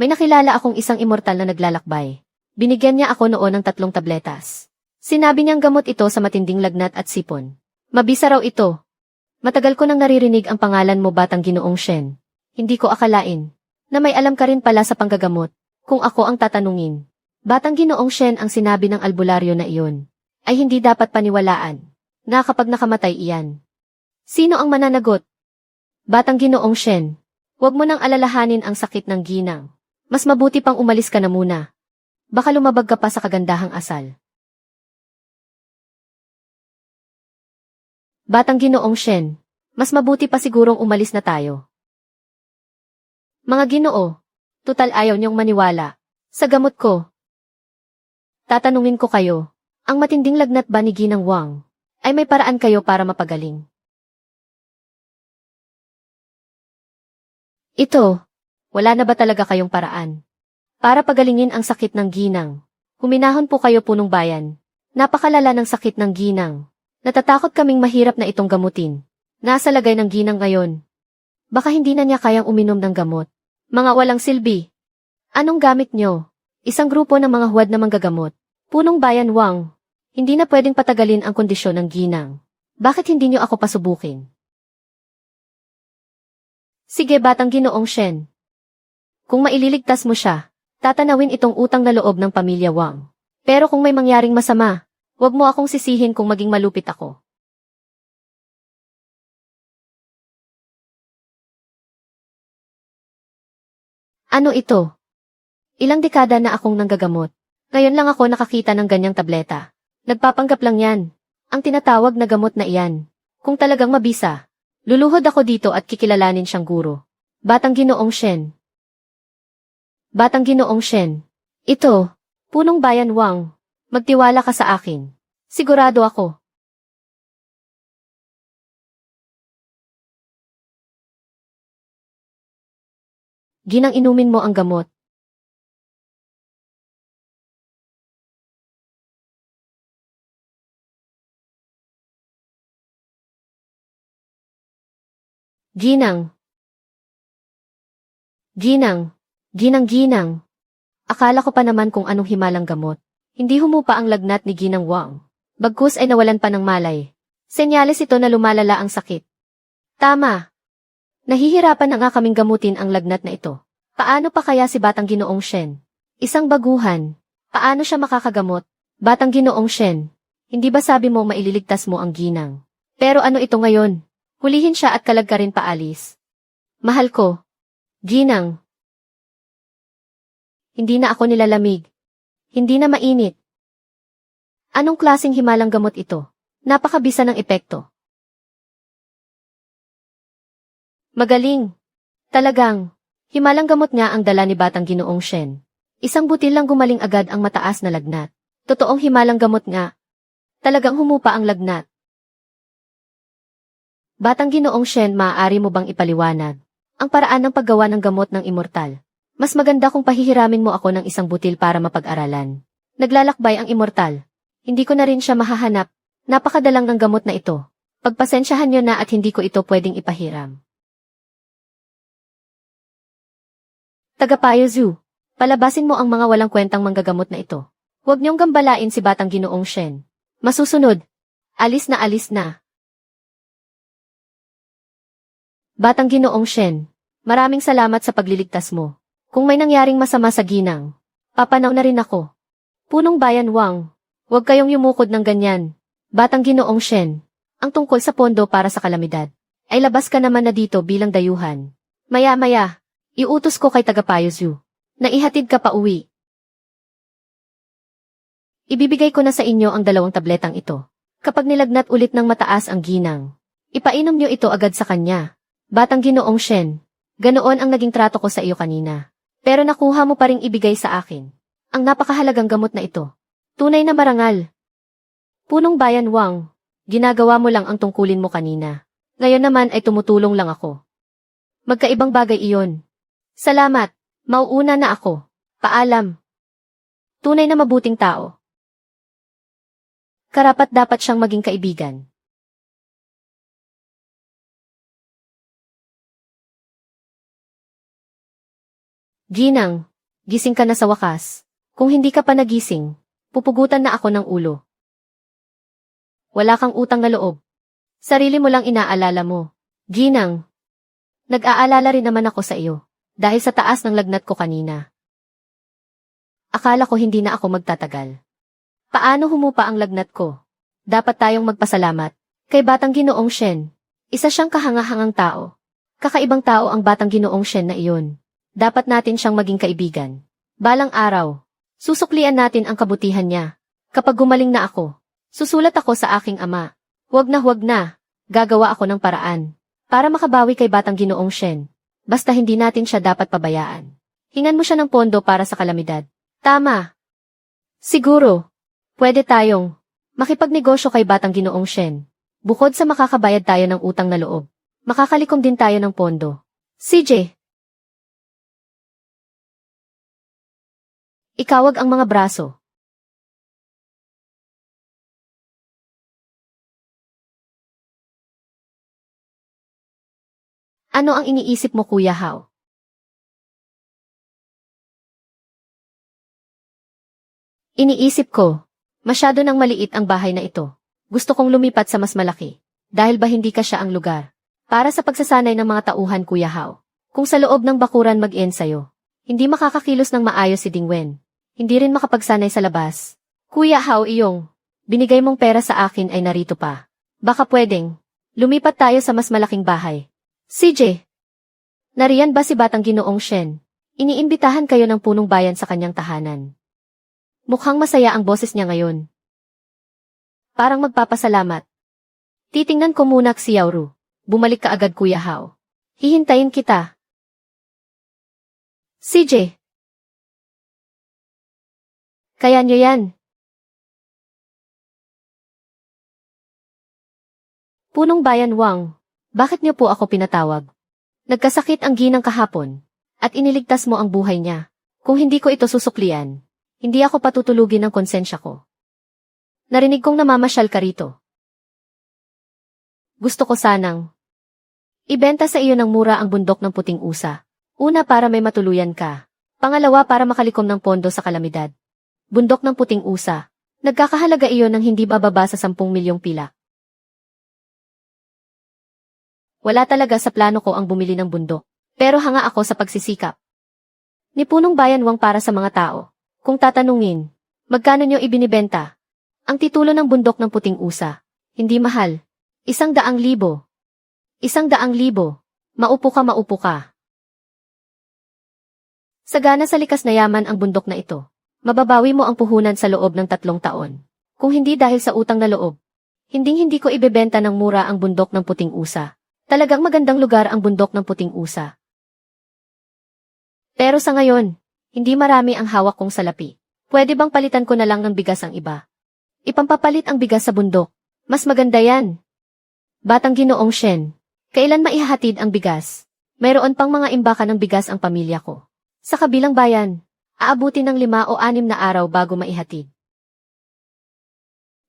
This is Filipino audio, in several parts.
May nakilala akong isang immortal na naglalakbay. Binigyan niya ako noon ng 3 tabletas. Sinabi niyang gamot ito sa matinding lagnat at sipon. Mabisa raw ito. Matagal ko nang naririnig ang pangalan mo, Batang Ginoong Shen. Hindi ko akalain na may alam ka rin pala sa panggagamot. Kung ako ang tatanungin, Batang Ginoong Shen, ang sinabi ng albularyo na iyon ay hindi dapat paniwalaan na kapag nakamatay iyan. Sino ang mananagot? Batang Ginoong Shen, huwag mo nang alalahanin ang sakit ng ginang. Mas mabuti pang umalis ka na muna. Baka lumabag ka pa sa kagandahang asal. Batang Ginoong Shen, mas mabuti pa sigurong umalis na tayo. Mga Ginoo, tutal ayaw niyong maniwala sa gamot ko. Tatanungin ko kayo, ang matinding lagnat ba ni Ginang Wang ay may paraan kayo para mapagaling? Ito, wala na ba talaga kayong paraan para pagalingin ang sakit ng ginang? Huminahon po kayo, punong bayan. Napakalala ng sakit ng ginang. Natatakot kaming mahirap na itong gamutin. Nasa lagay ng ginang ngayon. Baka hindi na niya kayang uminom ng gamot. Mga walang silbi. Anong gamit nyo? Isang grupo ng mga huwad na manggagamot. Punong bayan Wang, hindi na pwedeng patagalin ang kondisyon ng ginang. Bakit hindi nyo ako pasubukin? Sige, Batang Ginoong Shen. Kung maililigtas mo siya, tatanawin itong utang na loob ng pamilya Wang. Pero kung may mangyaring masama, huwag mo akong sisihin kung maging malupit ako. Ano ito? Ilang dekada na akong nanggagamot. Ngayon lang ako nakakita ng ganyang tableta. Nagpapanggap lang yan. Ang tinatawag na gamot na iyan. Kung talagang mabisa, luluhod ako dito at kikilalanin siyang guro. Batang Ginoong Shen. Batang Ginoong Shen. Ito, punong bayan Wang. Magtiwala ka sa akin. Sigurado ako. Ginang, inumin mo ang gamot. Ginang. Ginang. Ginang. Akala ko pa naman kung anong himalang gamot. Hindi humupa ang lagnat ni Ginang Wang. Bagkus ay nawalan pa ng malay. Senyales ito na lumalala ang sakit. Tama. Nahihirapan na nga kaming gamutin ang lagnat na ito. Paano pa kaya si Batang Ginoong Shen? Isang baguhan. Paano siya makakagamot? Batang Ginoong Shen, hindi ba sabi mo maililigtas mo ang ginang? Pero ano ito ngayon? Hulihin siya at kalag ka rin paalis. Mahal ko. Ginang. Hindi na ako nilalamig. Hindi na mainit. Anong klaseng himalang gamot ito? Napakabisa ng epekto. Magaling. Talagang. Himalang gamot nga ang dala ni Batang Ginoong Shen. Isang butil lang gumaling agad ang mataas na lagnat. Totoong himalang gamot nga. Talagang humupa ang lagnat. Batang Ginoong Shen, maaari mo bang ipaliwanag ang paraan ng paggawa ng gamot ng immortal? Mas maganda kung pahihiramin mo ako ng isang butil para mapag-aralan. Naglalakbay ang immortal. Hindi ko na rin siya mahahanap. Napakadalang ng gamot na ito. Pagpasensyahan niyo na at hindi ko ito pwedeng ipahiram. Tagapayo Zhu, palabasin mo ang mga walang kwentang manggagamot na ito. Huwag niyong gambalain si Batang Ginoong Shen. Masusunod. Alis na. Batang Ginoong Shen, maraming salamat sa pagliligtas mo. Kung may nangyaring masama sa ginang, papanaw na rin ako. Punong bayan Wang, huwag kayong yumukod ng ganyan. Batang Ginoong Shen, ang tungkol sa pondo para sa kalamidad, ay labas ka naman na dito bilang dayuhan. Maya-maya, iutos ko kay Tagapayo Zhu na ihatid ka pa uwi. Ibibigay ko na sa inyo ang 2 tabletang ito. Kapag nilagnat ulit ng mataas ang ginang, ipainom niyo ito agad sa kanya. Batang Ginoong Shen, ganoon ang naging trato ko sa iyo kanina. Pero nakuha mo pa ring ibigay sa akin ang napakahalagang gamot na ito. Tunay na marangal. Punong bayan Wang, ginagawa mo lang ang tungkulin mo kanina. Ngayon naman ay tumutulong lang ako. Magkaibang bagay iyon. Salamat, mauuna na ako. Paalam. Tunay na mabuting tao. Karapat-dapat siyang maging kaibigan. Ginang, gising ka na sa wakas. Kung hindi ka pa nagising, pupugutan na ako ng ulo. Wala kang utang na loob. Sarili mo lang inaalala mo. Ginang. Nag-aalala rin naman ako sa iyo, dahil sa taas ng lagnat ko kanina. Akala ko hindi na ako magtatagal. Paano humupa ang lagnat ko? Dapat tayong magpasalamat kay Batang Ginoong Shen. Isa siyang kahangahangang tao. Kakaibang tao ang Batang Ginoong Shen na iyon. Dapat natin siyang maging kaibigan. Balang araw, susuklian natin ang kabutihan niya. Kapag gumaling na ako, susulat ako sa aking ama. Huwag na, gagawa ako ng paraan para makabawi kay Batang Ginoong Shen. Basta hindi natin siya dapat pabayaan. Hingan mo siya ng pondo para sa kalamidad. Tama. Siguro, pwede tayong makipagnegosyo kay Batang Ginoong Shen. Bukod sa makakabayad tayo ng utang na loob, makakalikom din tayo ng pondo. CJ. Ikawag ang mga braso. Ano ang iniisip mo, Kuya Hao? Iniisip ko, masyado nang maliit ang bahay na ito. Gusto kong lumipat sa mas malaki. Dahil ba hindi ka siya ang lugar? Para sa pagsasanay ng mga tauhan, Kuya Hao. Kung sa loob ng bakuran mag-end sa'yo, hindi makakakilos ng maayos si Dingwen. Hindi rin makapagsanay sa labas. Kuya Hao, iyong binigay mong pera sa akin ay narito pa. Baka pwedeng lumipat tayo sa mas malaking bahay. CJ, nariyan ba si Batang Ginoong Shen? Iniimbitahan kayo ng punong bayan sa kanyang tahanan. Mukhang masaya ang boses niya ngayon. Parang magpapasalamat. Titingnan ko muna si Yaoru. Bumalik ka agad, Kuya Hao. Hihintayin kita. CJ. Kaya niyo yan. Punong Bayan Wang, bakit niyo po ako pinatawag? Nagkasakit ang ginang kahapon, at iniligtas mo ang buhay niya. Kung hindi ko ito susuklian, hindi ako patutulugin ng konsensya ko. Narinig kong namamasyal ka rito. Gusto ko sanang ibenta sa iyo ng mura ang bundok ng puting usa. Una, para may matuluyan ka. Pangalawa, para makalikom ng pondo sa kalamidad. Bundok ng puting usa. Nagkakahalaga iyon ng hindi bababa sa 10 milyong pilak. Wala talaga sa plano ko ang bumili ng bundok. Pero hanga ako sa pagsisikap. Ni Punong Bayan Wang para sa mga tao. Kung tatanungin, magkano niyo ibinibenta? Ang titulo ng bundok ng puting usa. Hindi mahal. 100,000. 100,000. Maupo ka. Sagana sa likas na yaman ang bundok na ito. Mababawi mo ang puhunan sa loob ng 3 taon. Kung hindi dahil sa utang na loob, hindi ko ibebenta ng mura ang bundok ng puting usa. Talagang magandang lugar ang bundok ng puting usa. Pero sa ngayon, hindi marami ang hawak kong salapi. Pwede bang palitan ko na lang ng bigas ang iba? Ipampapalit ang bigas sa bundok. Mas maganda yan. Batang Ginoong Shen, kailan maihahatid ang bigas? Mayroon pang mga imbakan ng bigas ang pamilya ko. Sa kabilang bayan, aabutin ng 5 o 6 na araw bago maihatid.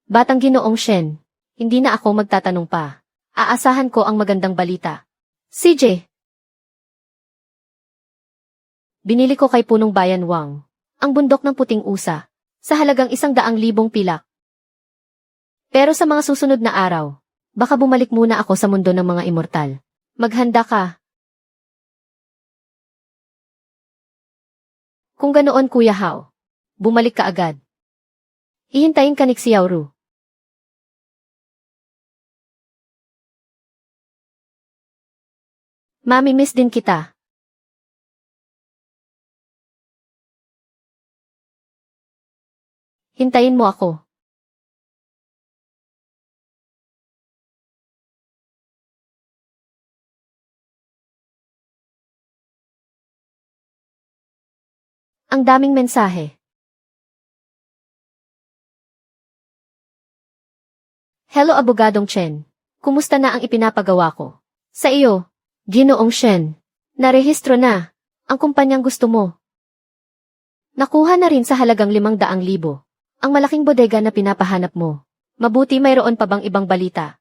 Batang Ginoong Shen, hindi na ako magtatanong pa. Aasahan ko ang magandang balita. CJ. Binili ko kay Punong Bayan Wang ang bundok ng puting usa sa halagang 100,000 pilak. Pero sa mga susunod na araw, baka bumalik muna ako sa mundo ng mga immortal. Maghanda ka. Kung ganoon, Kuya Hao, bumalik ka agad. Hihintayin ka ni Xiaoru. Mami-miss din kita. Hintayin mo ako. Ang daming mensahe. Hello, Abogadong Chen. Kumusta na ang ipinapagawa ko? Sa iyo, Ginoong Shen. Narehistro na ang kumpanyang gusto mo. Nakuha na rin sa halagang 500,000 ang malaking bodega na pinapahanap mo. Mabuti mayroon pa bang ibang balita?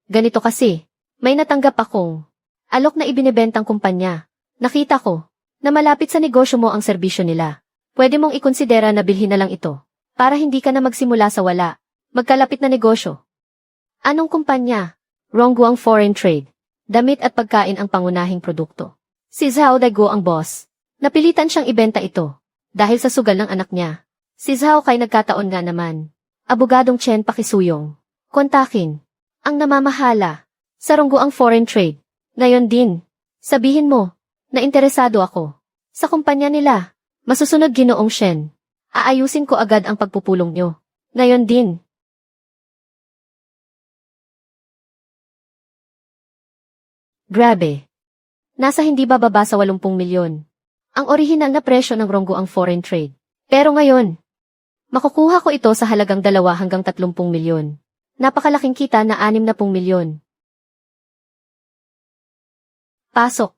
Ganito kasi, may natanggap akong alok na ibinebentang kumpanya. Nakita ko, na malapit sa negosyo mo ang serbisyo nila. Pwede mong ikonsidera na bilhin na lang ito, para hindi ka na magsimula sa wala. Magkalapit na negosyo. Anong kumpanya? Rongguang Foreign Trade. Damit at pagkain ang pangunahing produkto. Si Zhao Daigo ang boss. Napilitan siyang ibenta ito, dahil sa sugal ng anak niya. Si Zhao Kai nagkataon nga naman. Abogadong Chen Pakisuyong. Kontakin. Ang namamahala. Sa Rongguang Foreign Trade. Ngayon din. Sabihin mo, na interesado ako. Sa kumpanya nila. Masusunod Ginoong Shen. Aayusin ko agad ang pagpupulong nyo. Ngayon din. Grabe. Nasa hindi bababa sa 80 milyon. Ang orihinal na presyo ng Rongguang Foreign Trade. Pero ngayon, makukuha ko ito sa halagang 2 hanggang 30 milyon. Napakalaking kita na 60 milyon. Pasok.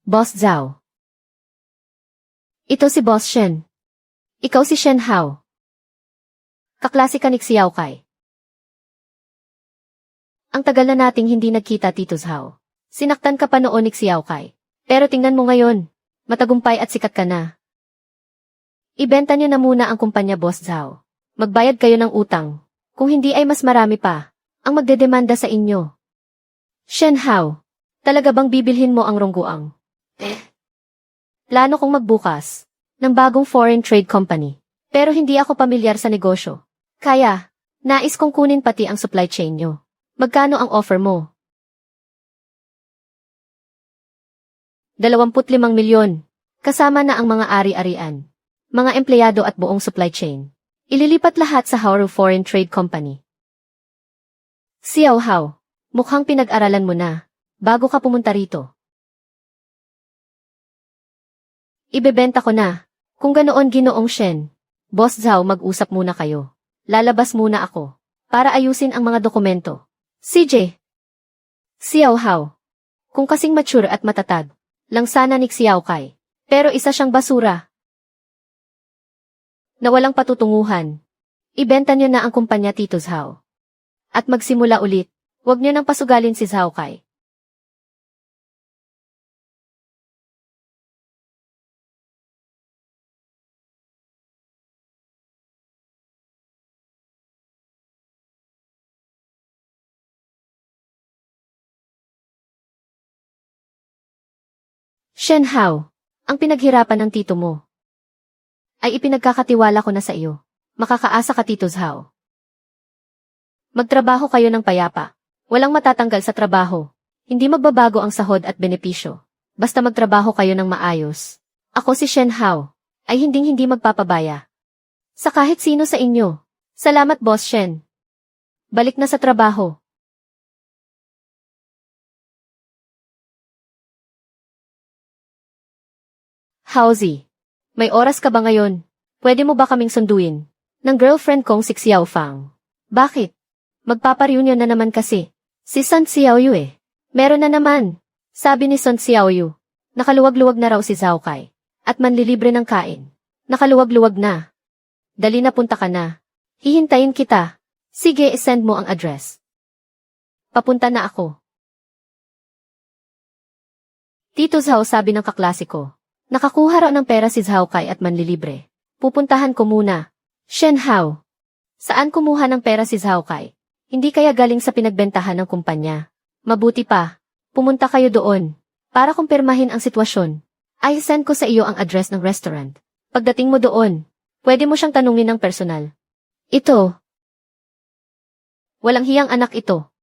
Boss Zhao. Ito si Boss Shen. Ikaw si Shen Hao. Kaklase ka ni Xiao Kai. Ang tagal na nating hindi nagkita, Tito Zhao. Sinaktan ka pa noon ni Xiao Kai. Pero tingnan mo ngayon, matagumpay at sikat ka na. Ibenta niyo na muna ang kumpanya, Boss Zhao. Magbayad kayo ng utang. Kung hindi ay mas marami pa ang magdedemanda sa inyo. Shen Hao, talaga bang bibilhin mo ang Rongguang? Plano kong magbukas ng bagong foreign trade company. Pero hindi ako pamilyar sa negosyo. Kaya, nais kong kunin pati ang supply chain nyo. Magkano ang offer mo? 25 milyon. Kasama na ang mga ari-arian, mga empleyado at buong supply chain. Ililipat lahat sa Haoru Foreign Trade Company. Xiao Hao, mukhang pinag-aralan mo na, bago ka pumunta rito. Ibebenta ko na. Kung ganoon, Ginoong Shen. Boss Zhao, mag-usap muna kayo. Lalabas muna ako, para ayusin ang mga dokumento. CJ. Xiao Hao. Kung kasing mature at matatag, lang sana ni Xiao Kai. Pero isa siyang basura. Na walang patutunguhan. Ibenta niyo na ang kumpanya, Tito Zhao. At magsimula ulit, huwag niyo nang pasugalin si Zhao Kai. Shen Hao, ang pinaghirapan ng tito mo ay ipinagkakatiwala ko na sa iyo. Makakaasa ka, Tito Zhao. Magtrabaho kayo ng payapa. Walang matatanggal sa trabaho. Hindi magbabago ang sahod at benepisyo. Basta magtrabaho kayo ng maayos. Ako si Shen Hao, ay hinding-hindi magpapabaya sa kahit sino sa inyo. Salamat, Boss Shen. Balik na sa trabaho. Haozi, may oras ka ba ngayon? Pwede mo ba kaming sunduin? Ng girlfriend kong si Xiao Fang. Bakit? Magpapareunion na naman kasi. Si Sun Xiaoyu eh. Meron na naman. Sabi ni Sun Xiaoyu. Nakaluwag-luwag na raw si Zhao Kai. At manlilibre ng kain. Nakaluwag-luwag na. Dali na, punta ka na. Hihintayin kita. Sige, send mo ang address. Papunta na ako. Tito Zhao, sabi ng kaklase ko. Nakakuha raw ng pera si Zhao Kai at manlilibre. Pupuntahan ko muna. Shen Hao. Saan kumuha ng pera si Zhao Kai? Hindi kaya galing sa pinagbentahan ng kumpanya? Mabuti pa. Pumunta kayo doon. Para kumpirmahin ang sitwasyon. Ay, send ko sa iyo ang address ng restaurant. Pagdating mo doon, pwede mo siyang tanungin ng personal. Ito. Walang hiyang anak ito.